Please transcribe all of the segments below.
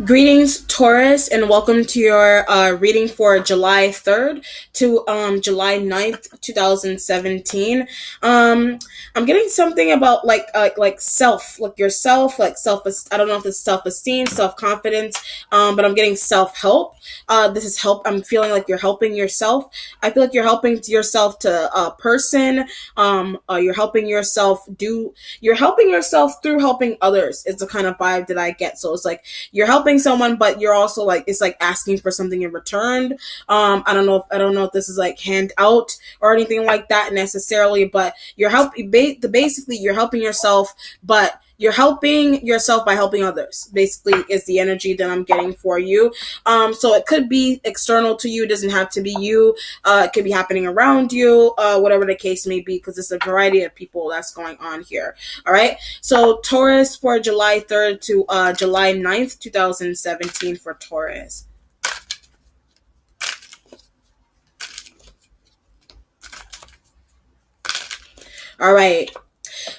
Greetings, Taurus, and welcome to your reading for July 3rd to July 9th, 2017. Um, I'm getting something about like self, like yourself, like I don't know if it's self-esteem, self-confidence, but I'm getting self-help. This is help. I'm feeling like you're helping yourself. I feel like you're helping yourself to a person. You're helping yourself through helping others. It's the kind of vibe that I get. So it's like you're helping someone, but you're also like it's like asking for something in return. I don't know if this is like hand out or anything like that necessarily, but basically you're helping yourself, but you're helping yourself by helping others. Basically, is the energy that I'm getting for you. So it could be external to you. It doesn't have to be you. It could be happening around you. Whatever the case may be, because it's a variety of people that's going on here. All right. So Taurus for July 3rd to July 9th, 2017 for Taurus. All right.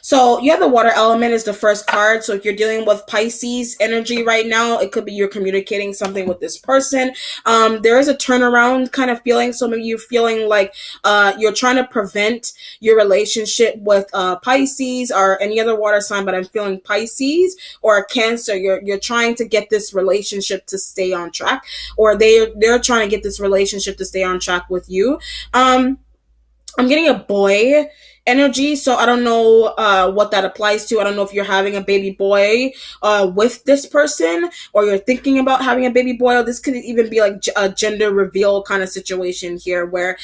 So you have the water element is the first card. So if you're dealing with Pisces energy right now, it could be you're communicating something with this person. There is a turnaround kind of feeling. So maybe you're feeling like you're trying to prevent your relationship with Pisces or any other water sign, but I'm feeling Pisces or Cancer. You're trying to get this relationship to stay on track, or they're trying to get this relationship to stay on track with you. I'm getting a boy energy, so I don't know what that applies to. I don't know if you're having a baby boy with this person, or you're thinking about having a baby boy, or this could even be like a gender reveal kind of situation here, where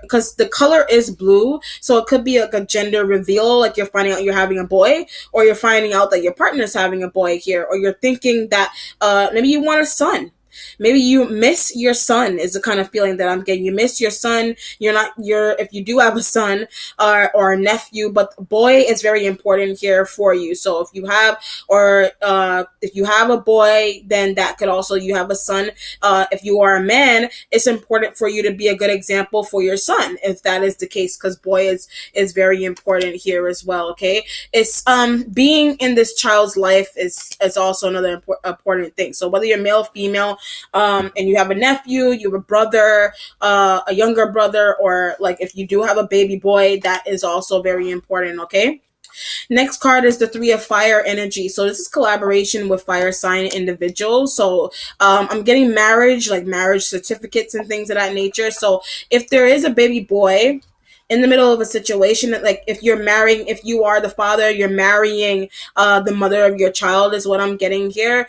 because the color is blue, so it could be like a gender reveal, like you're finding out you're having a boy, or you're finding out that your partner's having a boy here, or you're thinking that maybe you want a son. Maybe you miss your son is the kind of feeling that I'm getting. You miss your son. If you do have a son or a nephew, but boy is very important here for you. So if you have a boy, then that could also, you have a son. If you are a man, it's important for you to be a good example for your son, if that is the case, because boy is very important here as well. Okay. It's, being in this child's life is also another important thing. So whether you're male, female, and you have a nephew, you have a brother, a younger brother, or like if you do have a baby boy, that is also very important. Okay. Next card is the Three of Fire energy. So this is collaboration with fire sign individuals. So I'm getting marriage, like marriage certificates and things of that nature. So if there is a baby boy in the middle of a situation, that like if you are the father, you're marrying the mother of your child is what I'm getting here.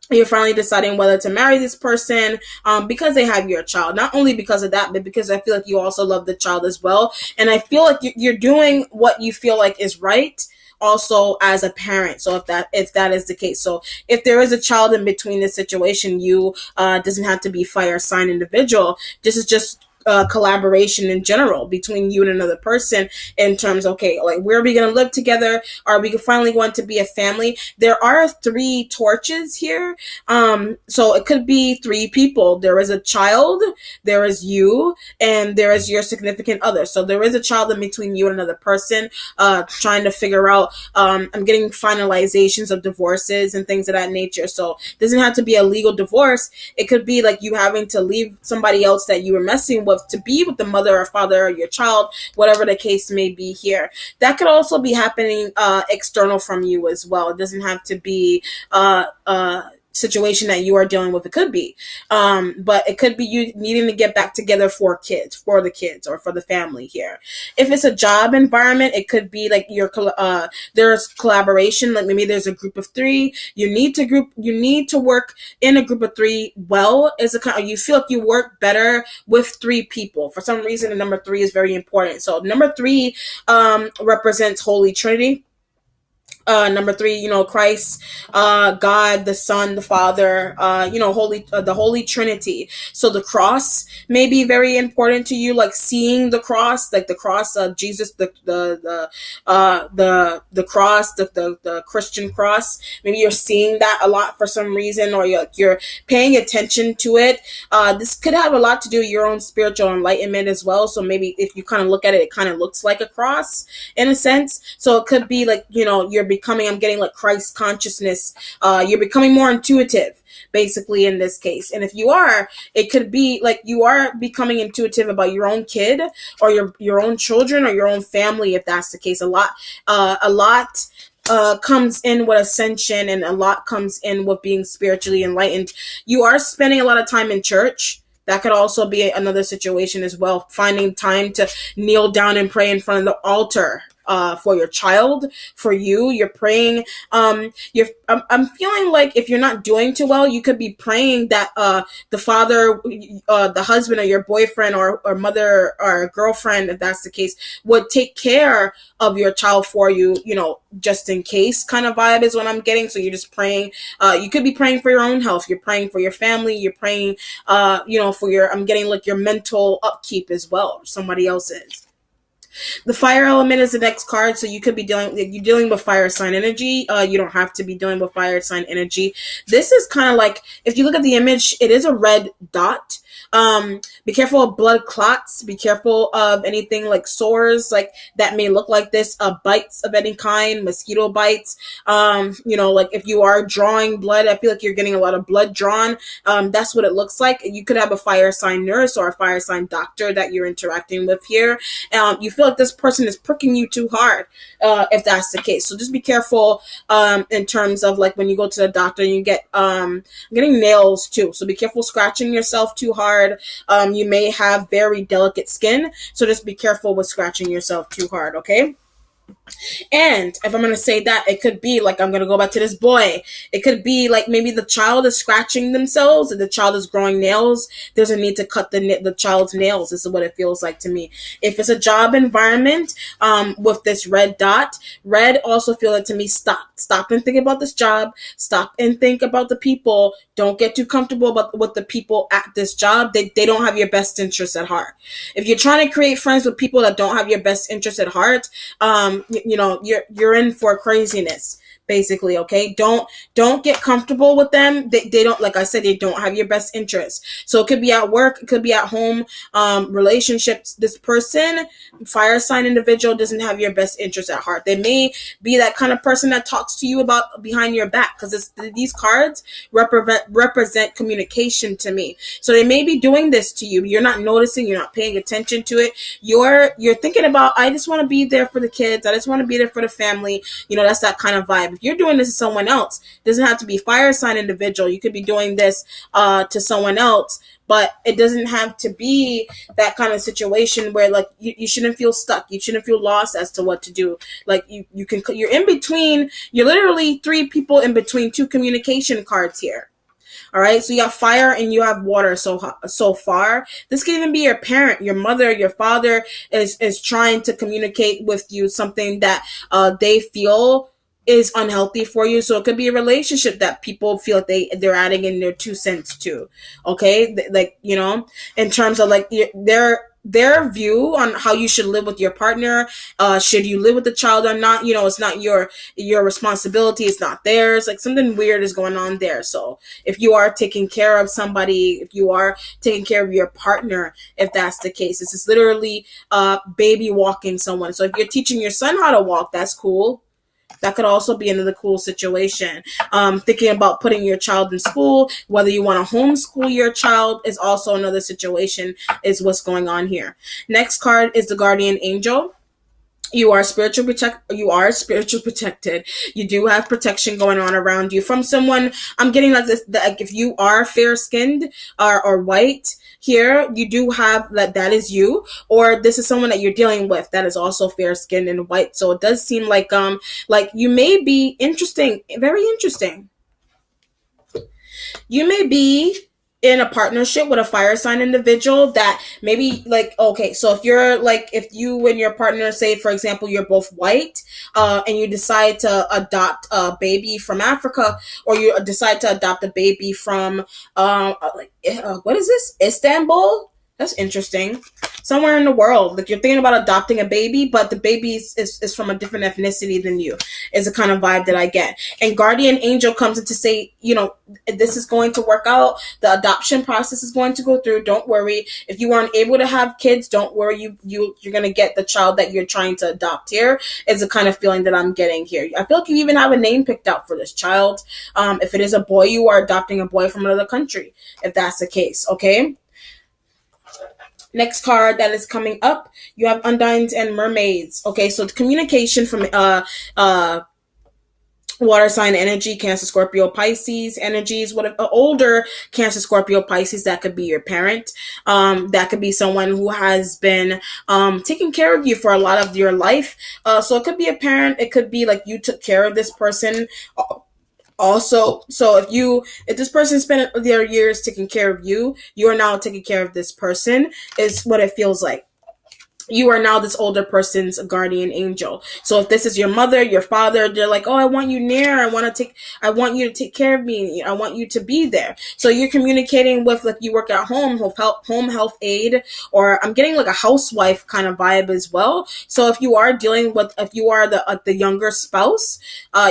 You're finally deciding whether to marry this person because they have your child. Not only because of that, but because I feel like you also love the child as well. And I feel like you're doing what you feel like is right also as a parent. So if that is the case, so if there is a child in between this situation, you doesn't have to be fire sign individual. This is just collaboration in general between you and another person in terms of, okay, like where are we going to live together? Are we finally going to be a family? There are three torches here. So it could be three people. There is a child, there is you, and there is your significant other. So there is a child in between you and another person, trying to figure out, I'm getting finalizations of divorces and things of that nature. So it doesn't have to be a legal divorce. It could be like you having to leave somebody else that you were messing with to be with the mother or father or your child, whatever the case may be here. That could also be happening external from you as well. It doesn't have to be situation that you are dealing with. It could be, but it could be you needing to get back together for the kids or for the family here. If it's a job environment, it could be like there's collaboration. Like maybe there's a group of three. You need to work in a group of three. Well, you feel like you work better with three people. For some reason, the number three is very important. So number three represents Holy Trinity. Number three, Christ, God, the Son, the Father, the Holy Trinity. So the cross may be very important to you, like seeing the cross, like the cross of Jesus, the cross, the Christian cross. Maybe you're seeing that a lot for some reason, or you're paying attention to it. This could have a lot to do with your own spiritual enlightenment as well. So maybe if you kind of look at it, it kind of looks like a cross in a sense. So it could be like, you're becoming, I'm getting like Christ consciousness. You're becoming more intuitive, basically, in this case. And if you are, it could be like you are becoming intuitive about your own kid or your own children or your own family, if that's the case. A lot comes in with ascension, and a lot comes in with being spiritually enlightened. You are spending a lot of time in church. That could also be another situation as well. Finding time to kneel down and pray in front of the altar. For your child, for you, you're praying. I'm feeling like if you're not doing too well, you could be praying that the father, the husband, or your boyfriend, or mother, or girlfriend, if that's the case, would take care of your child for you. Just in case kind of vibe is what I'm getting. So you're just praying. You could be praying for your own health. You're praying for your family. You're praying, for your. I'm getting like your mental upkeep as well. Or somebody else's. The fire element is the next card, so you could be you're dealing with fire sign energy. You don't have to be dealing with fire sign energy. This is kind of like, if you look at the image, it is a red dot. Be careful of blood clots. Be careful of anything like sores, like that may look like this. Bites of any kind, mosquito bites. Like if you are drawing blood, I feel like you're getting a lot of blood drawn. That's what it looks like. You could have a fire sign nurse or a fire sign doctor that you're interacting with here. You feel like this person is pricking you too hard, if that's the case. So just be careful in terms of like when you go to the doctor and you get getting nails too. So be careful scratching yourself too hard. You may have very delicate skin, so just be careful with scratching yourself too hard, okay? And if I'm going to say that, it could be like, I'm going to go back to this boy. It could be like maybe the child is scratching themselves and the child is growing nails. There's a need to cut the child's nails. This is what it feels like to me. If it's a job environment, with this red dot, red also feel like to me, stop and think about this job. Stop and think about the people. Don't get too comfortable with the people at this job. They don't have your best interest at heart. If you're trying to create friends with people that don't have your best interest at heart, you're in for craziness, basically. Okay, don't get comfortable with them. They don't, like I said, they don't have your best interest. So it could be at work, it could be at home, relationships. This person, fire sign individual, doesn't have your best interest at heart. They may be that kind of person that talks to you about behind your back, because these cards represent communication to me. So they may be doing this to you. You're not noticing. You're not paying attention to it. You're thinking about, I just want to be there for the kids. I just want to be there for the family. That's that kind of vibe. If you're doing this to someone else, it doesn't have to be fire sign individual. You could be doing this to someone else, but it doesn't have to be that kind of situation where like you shouldn't feel stuck. You shouldn't feel lost as to what to do. Like you're in between. You're literally three people in between two communication cards here. All right, so you have fire and you have water so far. This can even be your parent, your mother, your father is trying to communicate with you something that they feel is unhealthy for you. So it could be a relationship that people feel like they're adding in their 2 cents to. Okay, like in terms of like their view on how you should live with your partner. Should you live with the child or not? It's not your responsibility. It's not theirs. Like something weird is going on there. So if you are taking care of somebody, if you are taking care of your partner, if that's the case, this is literally baby walking someone. So if you're teaching your son how to walk, that's cool. That could also be another cool situation. Thinking about putting your child in school, whether you want to homeschool your child, is also another situation, is what's going on here. Next card is the guardian angel. You are spiritually protected. You do have protection going on around you from someone. I'm getting like this, like if you are fair skinned or white here, you do have that is you, or this is someone that you're dealing with that is also fair skinned and white. So it does seem like you may be interesting, very interesting. You may be in a partnership with a fire sign individual that maybe like, okay, so if you and your partner, say for example, you're both white, and you decide to adopt a baby from Africa, or you decide to adopt a baby from what is this, Istanbul? That's interesting. Somewhere in the world, like you're thinking about adopting a baby, but the baby is from a different ethnicity than you, is the kind of vibe that I get. And guardian angel comes in to say, this is going to work out. The adoption process is going to go through. Don't worry. If you aren't able to have kids, don't worry. You're gonna get the child that you're trying to adopt. Here is the kind of feeling that I'm getting here. I feel like you even have a name picked out for this child. If it is a boy, you are adopting a boy from another country. If that's the case, okay. Next card that is coming up, you have undines and mermaids. Okay, so the communication from water sign energy, Cancer, Scorpio, Pisces energies. What older Cancer, Scorpio, Pisces? That could be your parent. That could be someone who has been taking care of you for a lot of your life. So it could be a parent. It could be like you took care of this person. Also, so if this person spent their years taking care of you, you are now taking care of this person, is what it feels like. You are now this older person's guardian angel. So if this is your mother, your father, they're like, oh, I want you near. I want you to take care of me. I want you to be there. So you're communicating with, like, you work at home health aid, or I'm getting like a housewife kind of vibe as well. So if you are the younger spouse,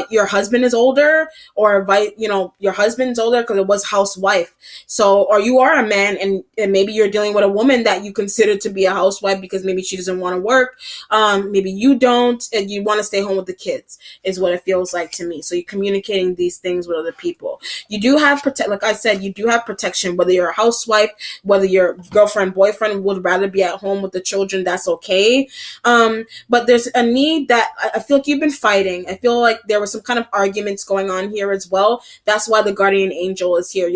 your husband is older, or your husband's older because it was housewife. So, or you are a man and maybe you're dealing with a woman that you consider to be a housewife because maybe she doesn't want to work. Maybe you don't, and you want to stay home with the kids, is what it feels like to me. So you're communicating these things with other people. You do have like I said, you do have protection, whether you're a housewife, whether your girlfriend, boyfriend would rather be at home with the children, that's okay. But there's a need that I feel like you've been fighting. I feel like there was some kind of arguments going on here as well. That's why the guardian angel is here.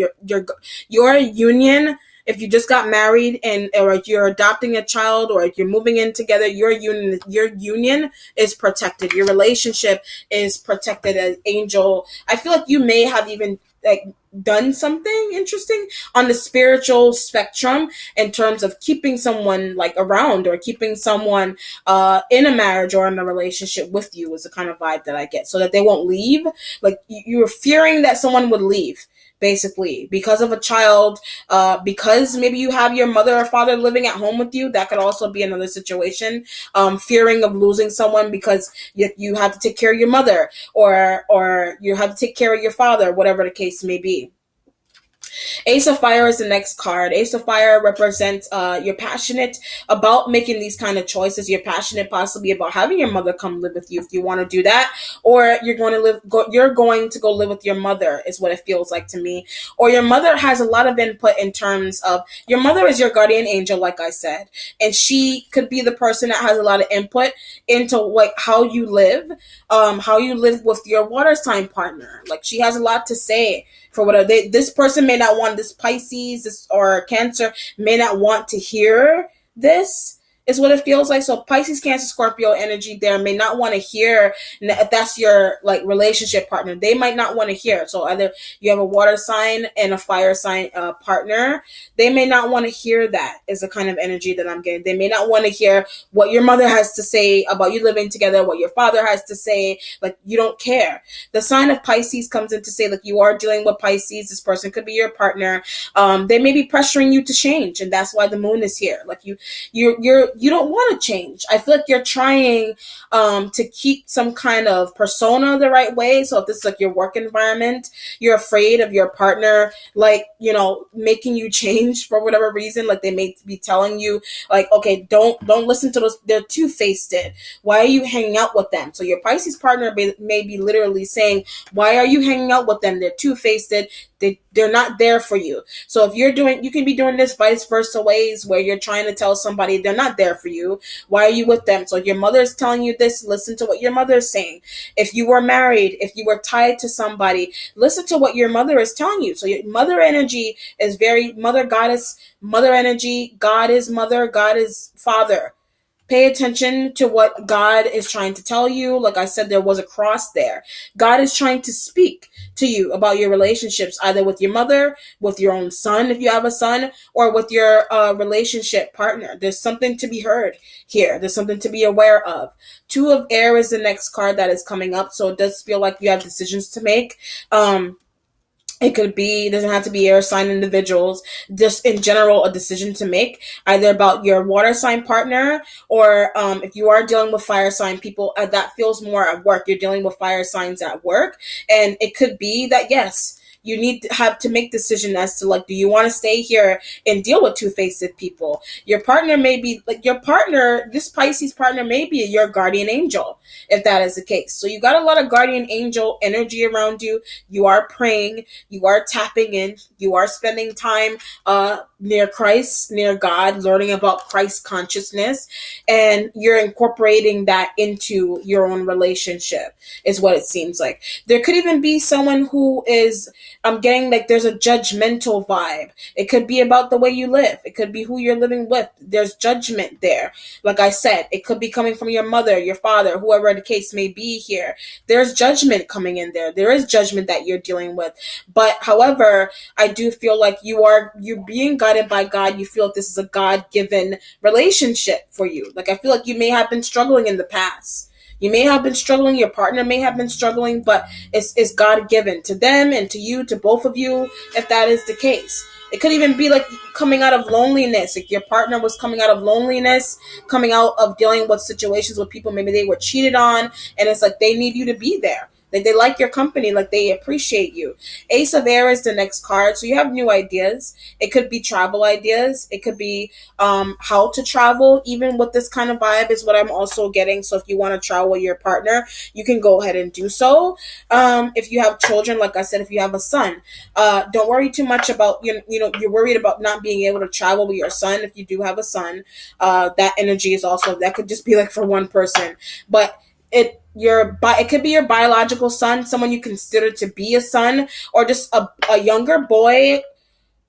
Your union, if you just got married or if you're adopting a child, or if you're moving in together, your union is protected. Your relationship is protected as angel. I feel like you may have even like done something interesting on the spiritual spectrum in terms of keeping someone like around, or keeping someone in a marriage or in a relationship with you, is the kind of vibe that I get, so that they won't leave. Like you're fearing that someone would leave, basically, because of a child, because maybe you have your mother or father living at home with you. That could also be another situation. Fearing of losing someone because you have to take care of your mother, or you have to take care of your father, whatever the case may be. Ace of Fire is the next card. Ace of Fire represents you're passionate about making these kind of choices. You're passionate possibly about having your mother come live with you if you want to do that, or you're going to go live with your mother, is what it feels like to me. Or your mother has a lot of input in terms of, your mother is your guardian angel, like I said, and she could be the person that has a lot of input into like how you live with your water sign partner. Like she has a lot to say for whatever this person may not want. This Pisces or Cancer may not want to hear this, is what it feels like. So Pisces, Cancer, Scorpio energy there may not want to hear if that's your like relationship partner. They might not want to hear. So either you have a water sign and a fire sign partner, they may not want to hear that, is the kind of energy that I'm getting. They may not want to hear what your mother has to say about you living together, what your father has to say. Like you don't care. The sign of Pisces comes in to say, like, you are dealing with Pisces. This person could be your partner. They may be pressuring you to change, and that's why the moon is here. Like you don't want to change. I feel like you're trying to keep some kind of persona the right way. So if this is like your work environment, you're afraid of your partner, like, making you change for whatever reason. Like they may be telling you, like, okay, don't listen to those. They're two-faced. Why are you hanging out with them? So your Pisces partner may be literally saying, why are you hanging out with them? They're two-faced. They're not there for you. So if you can be doing this vice versa ways, where you're trying to tell somebody they're not there for you. Why are you with them? So if your mother is telling you this, listen to what your mother is saying. If you were married, if you were tied to somebody, listen to what your mother is telling you. So your mother energy is very mother goddess, mother energy. God is mother, God is father. Pay attention to what God is trying to tell you. Like I said, there was a cross there. God is trying to speak to you about your relationships, either with your mother, with your own son, if you have a son, or with your relationship partner. There's something to be heard here. There's something to be aware of. Two of Air is the next card that is coming up. So it does feel like you have decisions to make. It could be, it doesn't have to be air sign individuals, just in general, a decision to make, either about your water sign partner, or if you are dealing with fire sign people, that feels more at work. You're dealing with fire signs at work. And it could be that, yes, you need to have to make decision as to, like, do you want to stay here and deal with two-faced people? Your partner may be like, your partner, this Pisces partner may be your guardian angel, if that is the case. So you got a lot of guardian angel energy around you. You are praying, you are tapping in, you are spending time near Christ, near God, learning about Christ consciousness, and you're incorporating that into your own relationship, is what it seems like. There could even be someone who is, I'm getting like there's a judgmental vibe. It could be about the way you live. It could be who you're living with. There's judgment there. Like I said, it could be coming from your mother, your father, whoever the case may be here. There's judgment coming in there. There is judgment that you're dealing with. But however, I do feel like you're being guided by God. You feel like this is a God-given relationship for you. Like, I feel like you may have been struggling in the past. You may have been struggling, your partner may have been struggling, but it's God given to them and to you, to both of you, if that is the case. It could even be like coming out of loneliness. Like your partner was coming out of loneliness, coming out of dealing with situations with people maybe they were cheated on, and it's like they need you to be there. Like they like your company, like they appreciate you. Ace of Air is the next card, so you have new ideas. It could be travel ideas. It could be how to travel. Even with this kind of vibe is what I'm also getting. So if you want to travel with your partner, you can go ahead and do so. If you have children, like I said, if you have a son, don't worry too much about you're worried about not being able to travel with your son. If you do have a son, that energy is also, that could just be like for one person, but it could be your biological son, someone you consider to be a son, or just a younger boy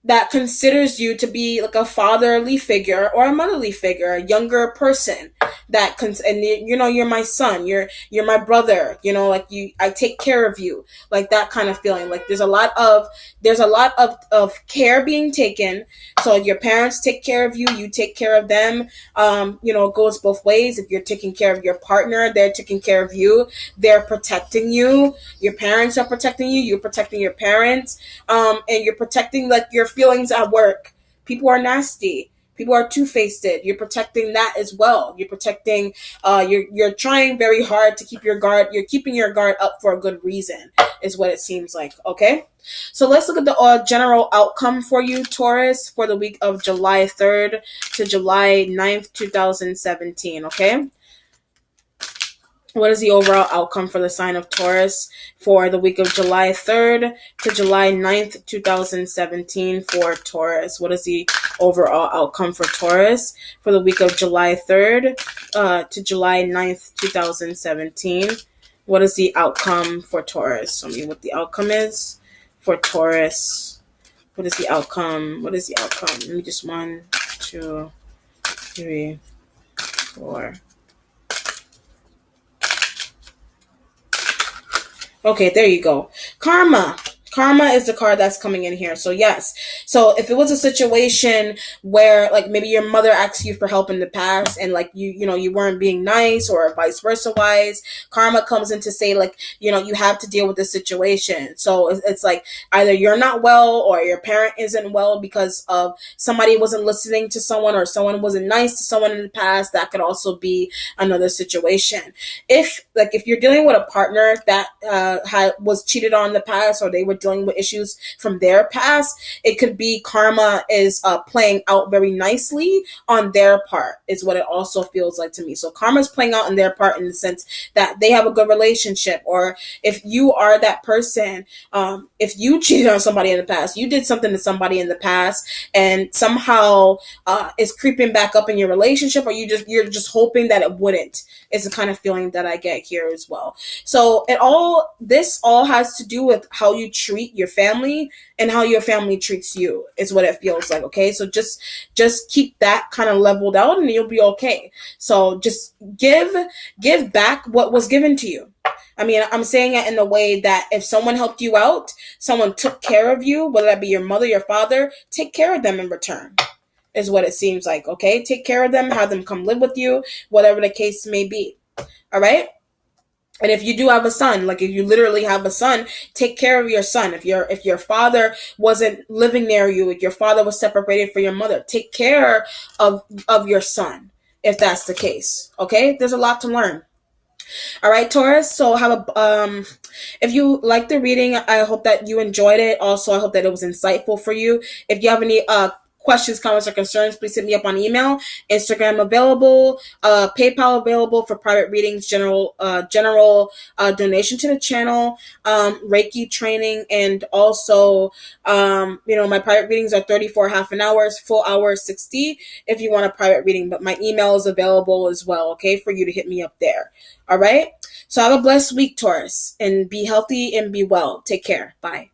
that considers you to be like a fatherly figure or a motherly figure, a younger person and you're my son, you're my brother, like I take care of you, like that kind of feeling. Like there's a lot of care being taken. So your parents take care of you, you take care of them. It goes both ways. If you're taking care of your partner, they're taking care of you, they're protecting you. Your parents are protecting you, you're protecting your parents, and you're protecting like your feelings at work. People are nasty. People are two-faced. You're protecting that as well. You're protecting. You're trying very hard to keep your guard. You're keeping your guard up for a good reason, is what it seems like. Okay, so let's look at the general outcome for you, Taurus, for the week of July 3rd to July 9th, 2017. Okay. What is the overall outcome for the sign of Taurus for the week of July 3rd to July 9th, 2017 for Taurus? What is the overall outcome for Taurus for the week of July 3rd to July 9th, 2017? What is the outcome for Taurus? Tell me what the outcome is for Taurus. What is the outcome? What is the outcome? Let me just 1, 2, 3, 4. Okay, there you go. Karma. Karma is the card that's coming in here. So yes. So if it was a situation where like maybe your mother asked you for help in the past and like you weren't being nice, or vice versa wise, karma comes in to say like, you have to deal with this situation. So it's like either you're not well or your parent isn't well because of somebody wasn't listening to someone, or someone wasn't nice to someone in the past. That could also be another situation. If you're dealing with a partner that was cheated on in the past, or they were dealing with issues from their past, it could be karma is playing out very nicely on their part, is what it also feels like to me. So karma is playing out on their part in the sense that they have a good relationship. Or if you are that person, if you cheated on somebody in the past, you did something to somebody in the past, and somehow it's creeping back up in your relationship, or you're just hoping that it wouldn't, is the kind of feeling that I get here as well. So this all has to do with how you treat your family and how your family treats you, is what it feels like. Okay, so just keep that kind of leveled out and you'll be okay. So just give back what was given to you. I mean, I'm saying it in a way that if someone helped you out, someone took care of you, whether that be your mother, your father, take care of them in return, is what it seems like. Okay, take care of them, have them come live with you, whatever the case may be. All right. And if you do have a son, like if you literally have a son, take care of your son. If your father wasn't living near you, if your father was separated from your mother, take care of your son if that's the case. Okay? There's a lot to learn. All right, Taurus. So have a if you like the reading, I hope that you enjoyed it. Also, I hope that it was insightful for you. If you have any questions, comments, or concerns, please hit me up on email. Instagram available, PayPal available for private readings, general donation to the channel, Reiki training, and also my private readings are 34 half an hour, full hour 60 if you want a private reading. But my email is available as well, okay, for you to hit me up there. All right. So have a blessed week, Taurus, and be healthy and be well. Take care. Bye.